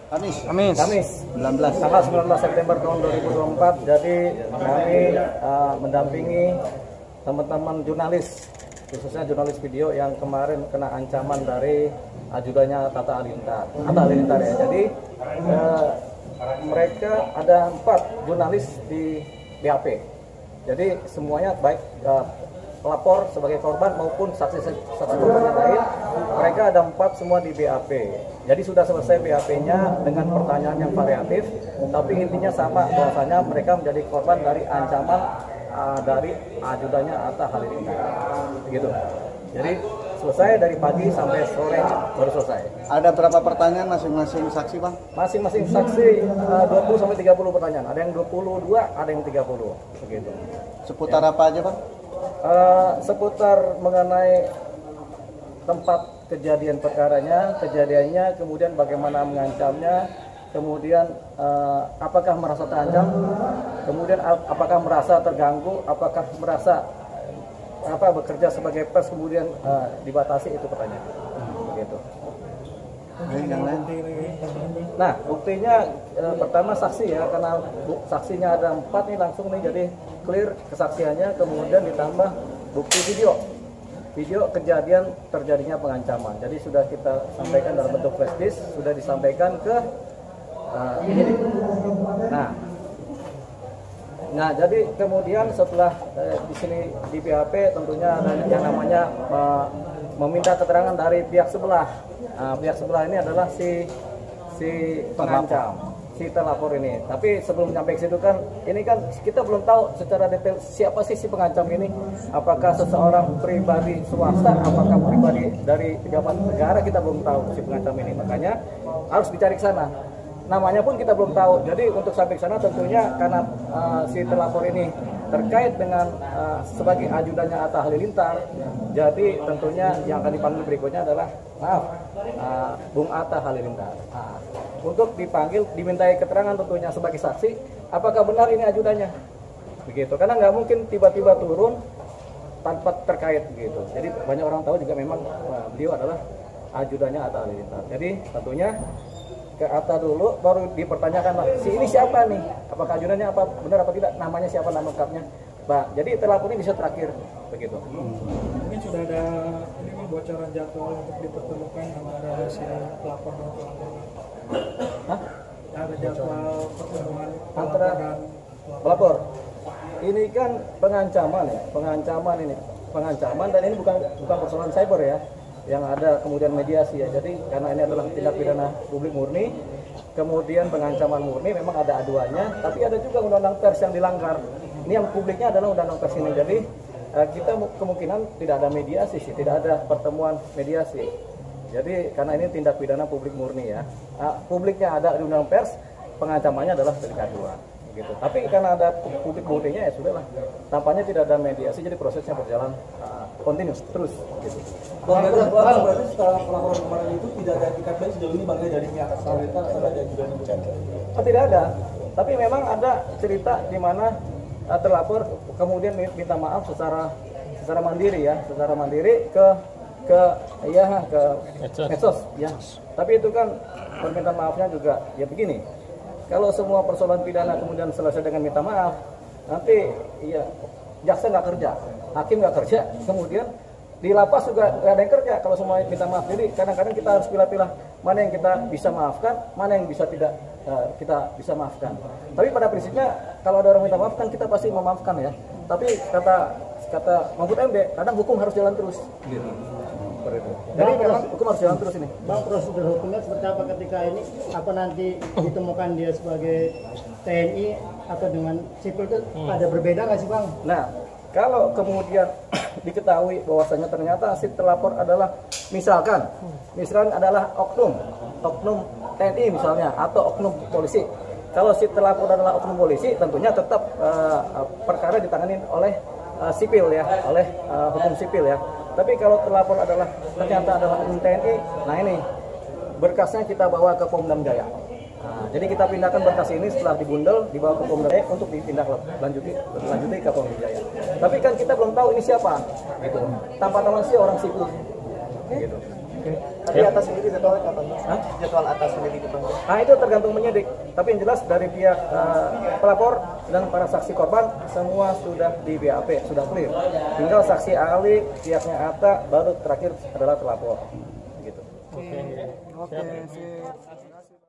Kamis 19 tanggal 19 September tahun 2024. Jadi kami mendampingi teman-teman jurnalis, khususnya jurnalis video yang kemarin kena ancaman dari ajudannya Atta Halilintar ya. Jadi mereka ada 4 jurnalis di BAP. Jadi semuanya baik pelapor sebagai korban maupun saksi korban yang lain, mereka ada 4 semua di BAP. Jadi sudah selesai BAP-nya dengan pertanyaan yang variatif, tapi intinya sama, bahwasanya mereka menjadi korban dari ancaman dari ajudannya Atta Halilintar. Gitu. Jadi selesai dari pagi sampai sore baru selesai. Ada berapa pertanyaan masing-masing saksi, Bang? Masing-masing saksi 20 sampai 30 pertanyaan. Ada yang 22, ada yang 30. Begitu. Seputar apa aja, Bang? Seputar mengenai tempat kejadian perkaranya, kejadiannya, kemudian bagaimana mengancamnya, kemudian apakah merasa terancam, kemudian apakah merasa terganggu, apakah merasa bekerja sebagai pers kemudian dibatasi, itu pertanyaan. Begitu. Nah, buktinya pertama saksi ya, karena saksinya ada 4 nih langsung nih, jadi clear kesaksiannya, kemudian ditambah bukti video kejadian terjadinya pengancaman. Jadi sudah kita sampaikan dalam bentuk flash disk, sudah disampaikan ke ini. Nah, jadi kemudian setelah di sini di BAP tentunya ada yang namanya meminta keterangan dari pihak sebelah. Pihak sebelah ini adalah si pengancam, si terlapor ini. Tapi sebelum sampai ke situ kan, ini kan kita belum tahu secara detail siapa sih si pengancam ini. Apakah seseorang pribadi swasta, apakah pribadi dari pejabat negara, kita belum tahu si pengancam ini. Makanya harus dicari ke sana. Namanya pun kita belum tahu. Jadi untuk sampai ke sana tentunya karena si terlapor ini terkait dengan sebagai ajudannya Atta Halilintar, jadi tentunya yang akan dipanggil berikutnya adalah Bung Atta Halilintar. Untuk dipanggil, dimintai keterangan tentunya sebagai saksi, apakah benar ini ajudannya, begitu. Karena nggak mungkin tiba-tiba turun tanpa terkait begitu. Jadi banyak orang tahu juga memang beliau adalah ajudannya Atta Halilintar. Jadi tentunya ke Atta dulu, baru dipertanyakan si ini siapa nih, apakah ajudannya, apa benar apa tidak, namanya siapa, nama lengkapnya. Jadi terlapor ini bisa terakhir begitu. Mungkin sudah ada ini bocoran jadwal untuk dipertemukan antara si pelapor dan pelapor. Ada jadwal pertemuan antara pelapor. Ini kan pengancaman ya, pengancaman dan ini bukan persoalan cyber ya, yang ada kemudian mediasi ya. Jadi karena ini adalah tindak pidana publik murni, kemudian pengancaman murni, memang ada aduannya, tapi ada juga undang-undang pers yang dilanggar. Ini yang publiknya adalah undang-undang pers ini. Jadi kita kemungkinan tidak ada mediasi sih, tidak ada pertemuan mediasi. Jadi karena ini tindak pidana publik murni ya, publiknya ada di undang-undang pers, pengancamannya adalah delik aduan. Gitu. Tapi karena ada publik murninya ya sudahlah, tampaknya tidak ada mediasi, jadi prosesnya berjalan kontinus terus. Gitu. Berarti setelah pelaporan kemarin itu tidak ada etikat baik sejauh ini bang dari pihak Atta Halilintar atau ada juga tidak ada, tapi memang ada cerita di mana terlapor kemudian minta maaf secara mandiri ya, secara mandiri ke medsos ya. Tapi itu kan permintaan maafnya juga ya begini. Kalau semua persoalan pidana kemudian selesai dengan minta maaf, nanti ya jaksa nggak kerja, hakim nggak kerja, kemudian di lapas juga nggak ada yang kerja kalau semua minta maaf. Jadi kadang-kadang kita harus pilih-pilih mana yang kita bisa maafkan, mana yang bisa tidak kita bisa maafkan. Tapi pada prinsipnya kalau ada orang minta maaf kan kita pasti memaafkan ya. Tapi kata Mahfud MD, kadang hukum harus jalan terus. Gitu. Jadi memang hukum harus jalan terus ini. Bang, prosedur hukumnya seperti apa ketika ini? Apa nanti ditemukan dia sebagai TNI atau dengan sipil itu ada berbeda nggak sih, Bang? Nah, kalau kemudian diketahui bahwasanya ternyata si terlapor adalah misalkan adalah oknum TNI misalnya atau oknum polisi. Kalau si terlapor adalah oknum polisi, tentunya tetap perkara ditangani oleh sipil ya, oleh hukum sipil ya. Tapi kalau terlapor ternyata adalah oknum TNI, nah ini berkasnya kita bawa ke Polda Jaya. Nah, jadi kita pindahkan berkas ini setelah dibundel dibawa ke Polda Jaya untuk ditindaklanjuti ke Polda Jaya. Tapi kan kita belum tahu ini siapa, gitu. Tanpa tahu sih orang sipil, gitu. Tapi atas sendiri jadwalnya kapan? Jadwal atas sendiri dipanggil. Nah itu tergantung penyidik. Tapi yang jelas dari pihak pelapor dan para saksi korban semua sudah di BAP, sudah clear. Tinggal saksi ahli pihaknya Atta, baru terakhir adalah pelapor. Gitu. Oke, sip.